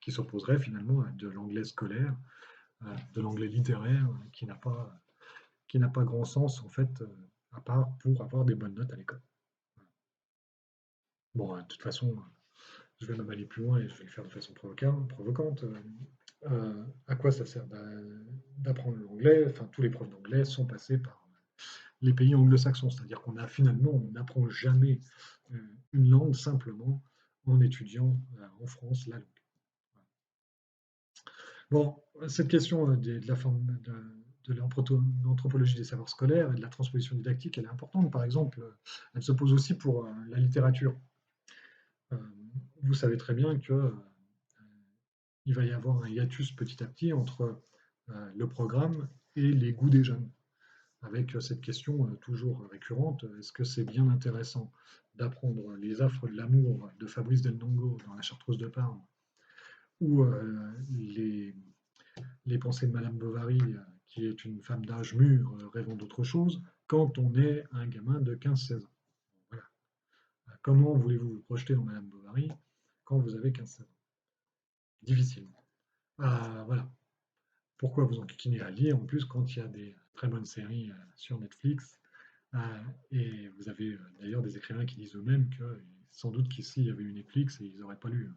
qui s'opposerait finalement à de l'anglais scolaire, de l'anglais littéraire, qui n'a pas grand sens en fait, à part pour avoir des bonnes notes à l'école. Bon, de toute façon, je vais même aller plus loin et je vais le faire de façon provocante. À quoi ça sert d'apprendre l'anglais? Enfin, tous les profs d'anglais sont passés par les pays anglo-saxons, c'est-à-dire qu'on a finalement, on n'apprend jamais une langue simplement en étudiant en France la langue. Bon, cette question de la forme de l'anthropologie des savoirs scolaires et de la transposition didactique, elle est importante. Par exemple, elle se pose aussi pour la littérature. Vous savez très bien que il va y avoir un hiatus petit à petit entre le programme et les goûts des jeunes. avec cette question toujours récurrente, est-ce que c'est bien intéressant d'apprendre les affres de l'amour de Fabrice Del Dongo dans La Chartreuse de Parme ou les pensées de Madame Bovary, qui est une femme d'âge mûr rêvant d'autre chose, quand on est un gamin de 15-16 ans. Voilà. Comment voulez-vous vous projeter en Madame Bovary quand vous avez 15-16 ans? Difficilement. Voilà. Pourquoi vous enquiquiner à lire en plus quand il y a des très bonnes séries sur Netflix et vous avez d'ailleurs des écrivains qui disent eux-mêmes que sans doute qu'ici il y avait eu Netflix et ils n'auraient pas lu.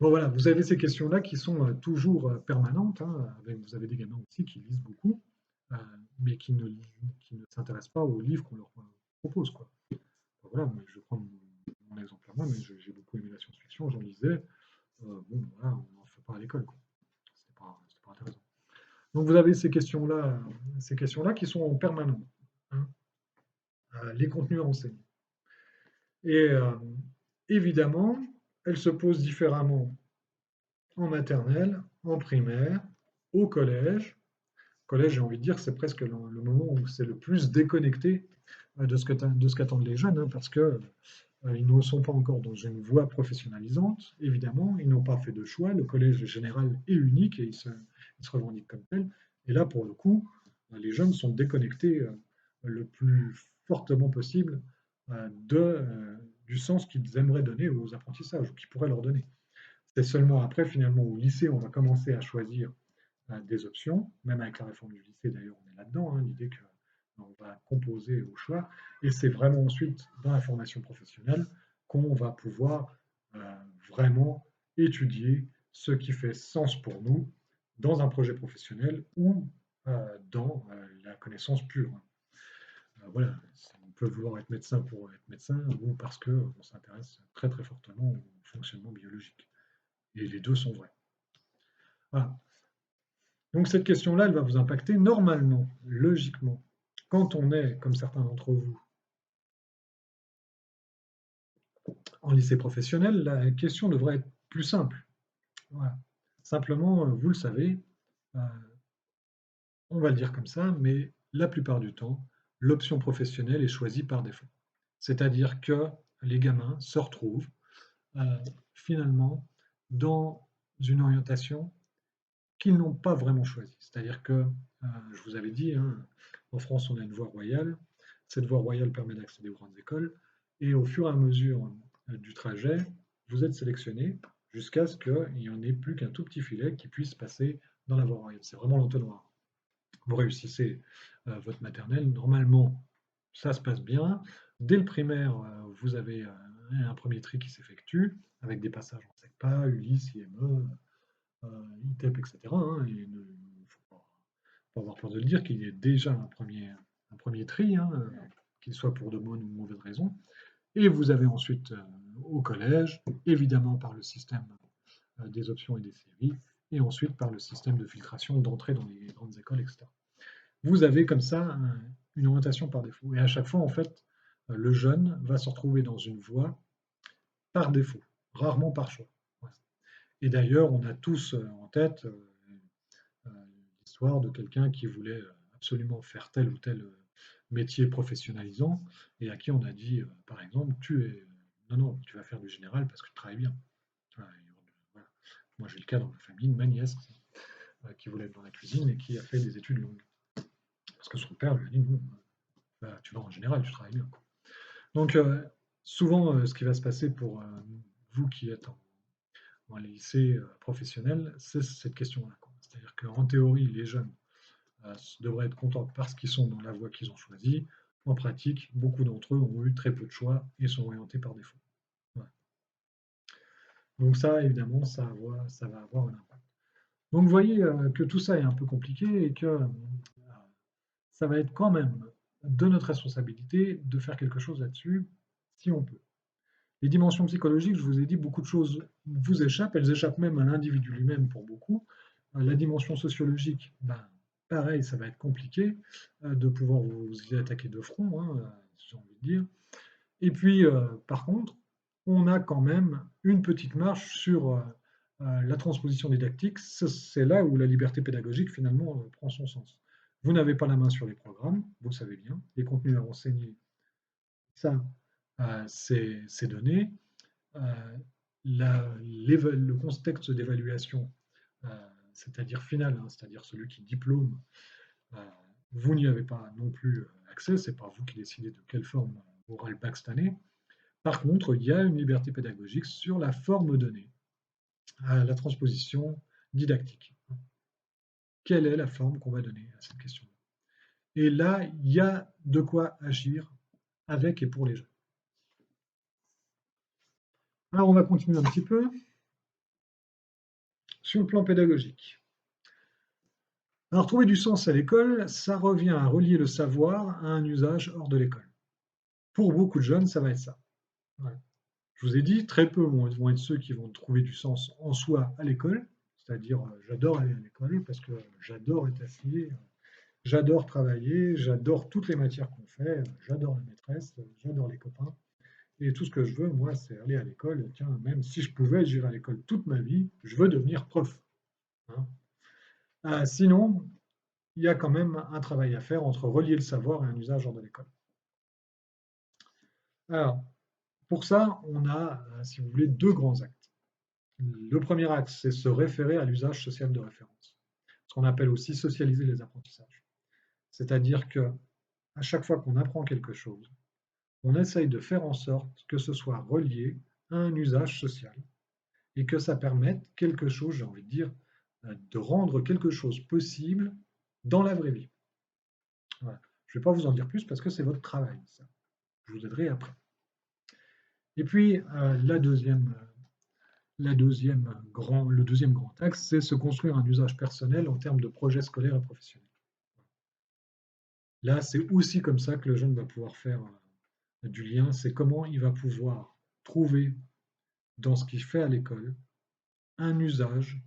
Bon voilà, vous avez ces questions-là qui sont toujours permanentes, hein, vous avez des gamins aussi qui lisent beaucoup, mais qui ne s'intéressent pas aux livres qu'on leur propose, quoi. Voilà, moi, je prends mon exemple à moi, mais j'ai beaucoup aimé la science-fiction, j'en lisais. Bon, voilà, on n'en fait pas à l'école, quoi. C'était pas intéressant. Donc vous avez ces questions-là qui sont permanentes, hein, les contenus enseignés. Et évidemment, elles se posent différemment en maternelle, en primaire, au collège. Collège, j'ai envie de dire, c'est presque le moment où c'est le plus déconnecté de ce qu'attendent les jeunes, hein, parce que ils ne sont pas encore dans une voie professionnalisante, évidemment, ils n'ont pas fait de choix, le collège général est unique et il se revendique comme tel. Et là, pour le coup, les jeunes sont déconnectés le plus fortement possible du sens qu'ils aimeraient donner aux apprentissages, ou qu'ils pourraient leur donner. C'est seulement après, finalement, au lycée, on va commencer à choisir des options, même avec la réforme du lycée, d'ailleurs, on est là-dedans, hein, l'idée qu'on va composer au choix, et c'est vraiment ensuite, dans la formation professionnelle, qu'on va pouvoir vraiment étudier ce qui fait sens pour nous dans un projet professionnel ou dans la connaissance pure. Voilà, on peut vouloir être médecin pour être médecin ou parce qu'on s'intéresse très très fortement au fonctionnement biologique. Et les deux sont vrais. Voilà. Donc cette question-là, elle va vous impacter normalement, logiquement. Quand on est, comme certains d'entre vous, en lycée professionnel, la question devrait être plus simple. Voilà. Simplement, vous le savez, euh, on va le dire comme ça, mais la plupart du temps, l'option professionnelle est choisie par défaut. C'est-à-dire que les gamins se retrouvent finalement dans une orientation qu'ils n'ont pas vraiment choisie. C'est-à-dire que, je vous avais dit, hein, en France, on a une voie royale. Cette voie royale permet d'accéder aux grandes écoles. Et au fur et à mesure du trajet, vous êtes sélectionné jusqu'à ce qu'il n'y en ait plus qu'un tout petit filet qui puisse passer dans la voie royale. C'est vraiment l'entonnoir. Vous réussissez votre maternelle. Normalement, ça se passe bien. Dès le primaire, vous avez un premier tri qui s'effectue avec des passages en SECPA, Ulysse, IME, ITEP, etc. Hein, il ne faut pas avoir peur de le dire qu'il y ait déjà un premier tri, hein, qu'il soit pour de bonnes ou de mauvaises raisons. Et vous avez ensuite au collège, évidemment par le système des options et des séries, et ensuite par le système de filtration d'entrée dans les grandes écoles, etc. Vous avez comme ça une orientation par défaut. Et à chaque fois, en fait, le jeune va se retrouver dans une voie par défaut, rarement par choix. Voilà. Et d'ailleurs, on a tous en tête l'histoire de quelqu'un qui voulait absolument faire tel ou tel métier professionnalisant et à qui on a dit, par exemple, non, non, tu vas faire du général parce que tu travailles bien. Voilà. Moi, j'ai le cas dans ma famille, ma nièce qui voulait être dans la cuisine et qui a fait des études longues. Parce que son père lui a dit, non, tu vas en général, tu travailles bien. Quoi. Donc, souvent, ce qui va se passer pour vous qui êtes en lycée professionnel, c'est cette question-là. C'est-à-dire qu'en théorie, les jeunes devraient être contents parce qu'ils sont dans la voie qu'ils ont choisie. En pratique, beaucoup d'entre eux ont eu très peu de choix et sont orientés par défaut. Voilà. Donc ça, évidemment, ça va avoir un impact. Donc vous voyez que tout ça est un peu compliqué et que ça va être quand même de notre responsabilité de faire quelque chose là-dessus, si on peut. Les dimensions psychologiques, je vous ai dit, beaucoup de choses vous échappent, elles échappent même à l'individu lui-même pour beaucoup. La dimension sociologique, ben, pareil, ça va être compliqué de pouvoir vous y attaquer de front, hein, si j'ai envie de dire. Et puis, par contre, on a quand même une petite marche sur la transposition didactique. C'est là où la liberté pédagogique, finalement, prend son sens. Vous n'avez pas la main sur les programmes, vous le savez bien. Les contenus à renseigner, ça, c'est donné. Le contexte d'évaluation, c'est-à-dire final, hein, c'est-à-dire celui qui diplôme, vous n'y avez pas non plus accès, c'est pas vous qui décidez de quelle forme aura le bac cette année. Par contre, il y a une liberté pédagogique sur la forme donnée, la transposition didactique. Quelle est la forme qu'on va donner à cette question? Et là, il y a de quoi agir avec et pour les jeunes. Alors, on va continuer un petit peu sur le plan pédagogique. Alors, trouver du sens à l'école, ça revient à relier le savoir à un usage hors de l'école. Pour beaucoup de jeunes, ça va être ça. Voilà. Je vous ai dit, très peu vont être ceux qui vont trouver du sens en soi à l'école, c'est-à-dire j'adore aller à l'école parce que j'adore être assis, j'adore travailler, j'adore toutes les matières qu'on fait, j'adore la maîtresse, j'adore les copains. Et tout ce que je veux, moi, c'est aller à l'école. Tiens, même si je pouvais, j'irais à l'école toute ma vie, je veux devenir prof. Hein. Sinon, il y a quand même un travail à faire entre relier le savoir et un usage hors de l'école. Alors, pour ça, on a, si vous voulez, deux grands actes. Le premier axe, c'est se référer à l'usage social de référence, ce qu'on appelle aussi socialiser les apprentissages. C'est-à-dire que à chaque fois qu'on apprend quelque chose, on essaye de faire en sorte que ce soit relié à un usage social et que ça permette quelque chose, j'ai envie de dire, de rendre quelque chose possible dans la vraie vie. Voilà. Je ne vais pas vous en dire plus parce que c'est votre travail, ça. Je vous aiderai après. Et puis, le deuxième grand axe, c'est se construire un usage personnel en termes de projets scolaires et professionnels. Là, c'est aussi comme ça que le jeune va pouvoir faire du lien, c'est comment il va pouvoir trouver dans ce qu'il fait à l'école un usage,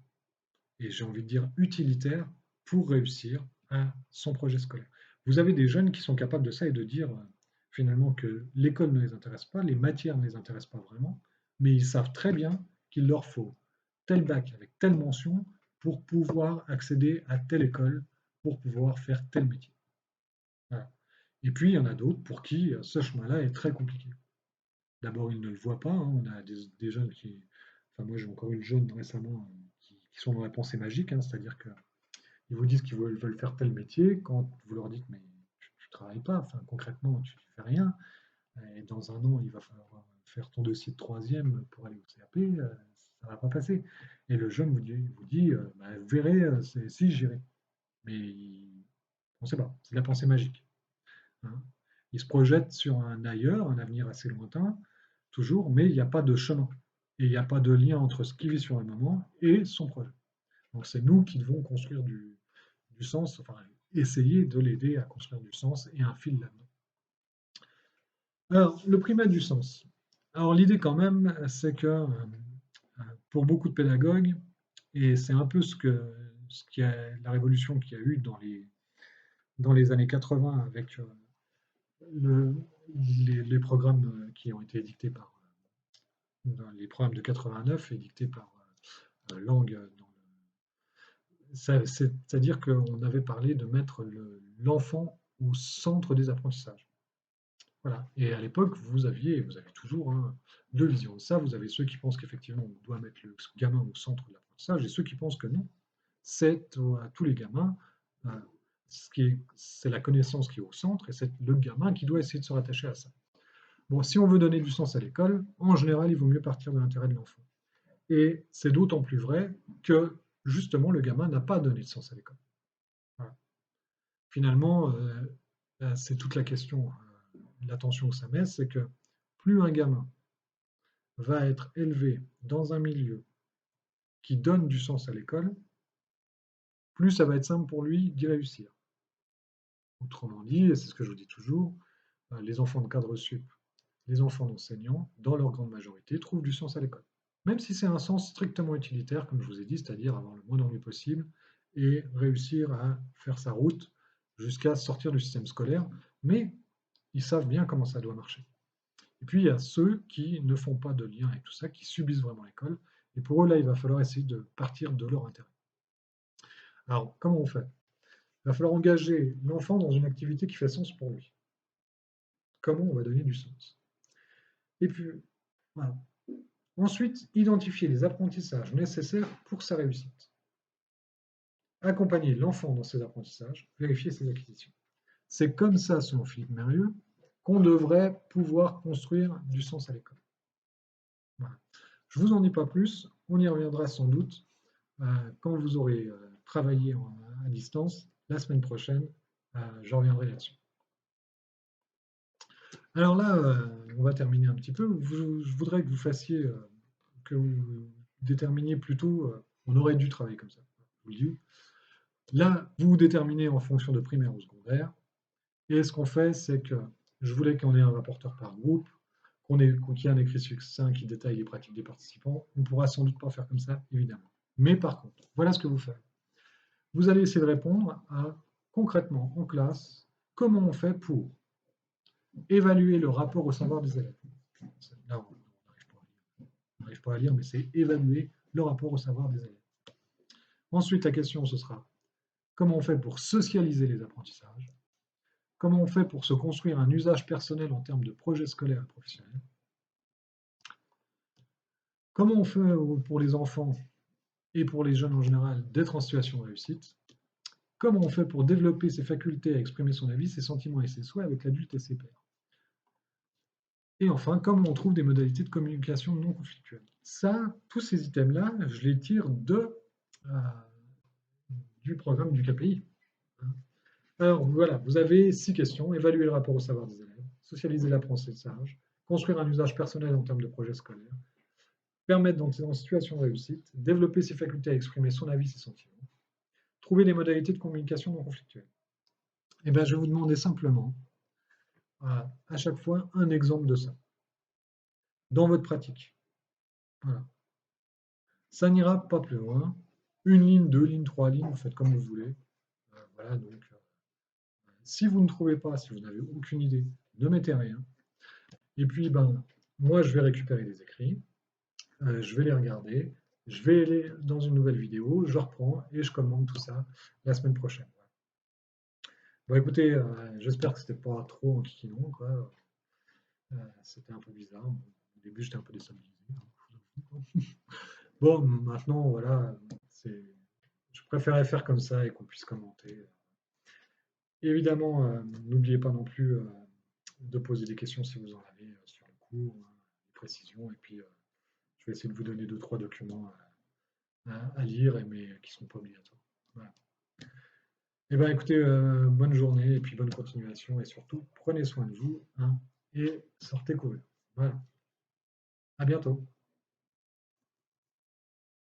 et j'ai envie de dire utilitaire, pour réussir à son projet scolaire. Vous avez des jeunes qui sont capables de ça et de dire finalement que l'école ne les intéresse pas, les matières ne les intéressent pas vraiment, mais ils savent très bien qu'il leur faut tel bac avec telle mention pour pouvoir accéder à telle école, pour pouvoir faire tel métier. Voilà. Et puis, il y en a d'autres pour qui ce chemin-là est très compliqué. D'abord, ils ne le voient pas. Hein. On a des jeunes qui. Enfin, moi, j'ai encore une jeune récemment qui sont dans la pensée magique, hein, c'est-à-dire qu'ils vous disent qu'ils veulent faire tel métier. Quand vous leur dites, mais tu ne travailles pas, enfin, concrètement, tu ne fais rien. Et dans un an, il va falloir faire ton dossier de troisième pour aller au CAP, ça ne va pas passer. Et le jeune vous dit bah, vous verrez, si j'irai. Mais on ne sait pas, c'est de la pensée magique. Hein. Il se projette sur un ailleurs, un avenir assez lointain, toujours, mais il n'y a pas de chemin. Et il n'y a pas de lien entre ce qu'il vit sur le moment et son projet. Donc c'est nous qui devons construire du sens, enfin essayer de l'aider à construire du sens et un fil là-dedans. Alors, le primat du sens. Alors l'idée quand même, c'est que pour beaucoup de pédagogues, et c'est un peu ce qui a, la révolution qu'il y a eu dans les années 80 avec les programmes qui ont été dictés par les programmes de 89 et dictés par Lang. C'est-à-dire qu'on avait parlé de mettre l'enfant au centre des apprentissages. Voilà. Et à l'époque, vous avez toujours deux visions de ça. Vous avez ceux qui pensent qu'effectivement, on doit mettre le gamin au centre de l'apprentissage et ceux qui pensent que non, c'est à tous les gamins, c'est la connaissance qui est au centre et c'est le gamin qui doit essayer de se rattacher à ça. Bon, si on veut donner du sens à l'école, en général, il vaut mieux partir de l'intérêt de l'enfant. Et c'est d'autant plus vrai que, justement, le gamin n'a pas donné de sens à l'école. Voilà. Finalement, c'est toute la question, l'attention que ça met, c'est que plus un gamin va être élevé dans un milieu qui donne du sens à l'école, plus ça va être simple pour lui d'y réussir. Autrement dit, et c'est ce que je vous dis toujours, les enfants de cadre sup, les enfants d'enseignants, dans leur grande majorité, trouvent du sens à l'école. Même si c'est un sens strictement utilitaire, comme je vous ai dit, c'est-à-dire avoir le moins d'ennuis possible et réussir à faire sa route jusqu'à sortir du système scolaire, mais ils savent bien comment ça doit marcher. Et puis il y a ceux qui ne font pas de lien avec tout ça, qui subissent vraiment l'école, et pour eux là, il va falloir essayer de partir de leur intérêt. Alors, comment on fait? Il va falloir engager l'enfant dans une activité qui fait sens pour lui. Comment on va donner du sens? Et puis, voilà. Ensuite, identifier les apprentissages nécessaires pour sa réussite. Accompagner l'enfant dans ses apprentissages, vérifier ses acquisitions. C'est comme ça, selon Philippe Mérieux, qu'on devrait pouvoir construire du sens à l'école. Voilà. Je ne vous en dis pas plus, on y reviendra sans doute quand vous aurez travaillé à distance la semaine prochaine. Je reviendrai là-dessus. Alors là, on va terminer un petit peu. Je voudrais que vous fassiez, que vous déterminiez plutôt, on aurait dû travailler comme ça, je vous le dis. Là, vous déterminez en fonction de primaire ou secondaire. Et ce qu'on fait, c'est que je voulais qu'on ait un rapporteur par groupe, qu'il y ait un écrit succinct qui détaille les pratiques des participants. On ne pourra sans doute pas faire comme ça, évidemment. Mais par contre, voilà ce que vous faites. Vous allez essayer de répondre à, concrètement, en classe, comment on fait pour évaluer le rapport au savoir des élèves. Là, on n'arrive pas à lire, mais c'est évaluer le rapport au savoir des élèves. Ensuite, la question, ce sera comment on fait pour socialiser les apprentissages? Comment on fait pour se construire un usage personnel en termes de projet scolaire et professionnel? Comment on fait pour les enfants et pour les jeunes en général d'être en situation de réussite? Comment on fait pour développer ses facultés à exprimer son avis, ses sentiments et ses souhaits avec l'adulte et ses pairs? Et enfin, comment on trouve des modalités de communication non conflictuelles? Ça, tous ces items-là, je les tire euh, du programme du KPI. Alors voilà, vous avez 6 questions. Évaluer le rapport au savoir des élèves, socialiser l'apprentissage, construire un usage personnel en termes de projet scolaire, permettre d'entrer en situation de réussite, développer ses facultés à exprimer son avis, ses sentiments, trouver des modalités de communication non conflictuelles. Et bien, je vais vous demander simplement, à chaque fois, un exemple de ça, dans votre pratique. Voilà. Ça n'ira pas plus loin. Une ligne, deux lignes, trois lignes, vous faites comme vous voulez. Voilà, donc, si vous ne trouvez pas, si vous n'avez aucune idée, ne mettez rien. Et puis, ben, moi, je vais récupérer les écrits, je vais les regarder, je vais aller dans une nouvelle vidéo, je reprends et je commente tout ça la semaine prochaine. Bon, écoutez, j'espère que c'était pas trop enquiquinant, quoi. C'était un peu bizarre. Bon, au début, j'étais un peu déstabilisé. Bon, maintenant, voilà, je préférais faire comme ça et qu'on puisse commenter. Évidemment, n'oubliez pas non plus de poser des questions si vous en avez sur le cours, des précisions, et puis je vais essayer de vous donner 2-3 documents à lire, mais qui ne sont pas obligatoires. Voilà. Eh bien, écoutez, bonne journée, et puis bonne continuation, et surtout, prenez soin de vous, hein, et sortez courir. Voilà. À bientôt.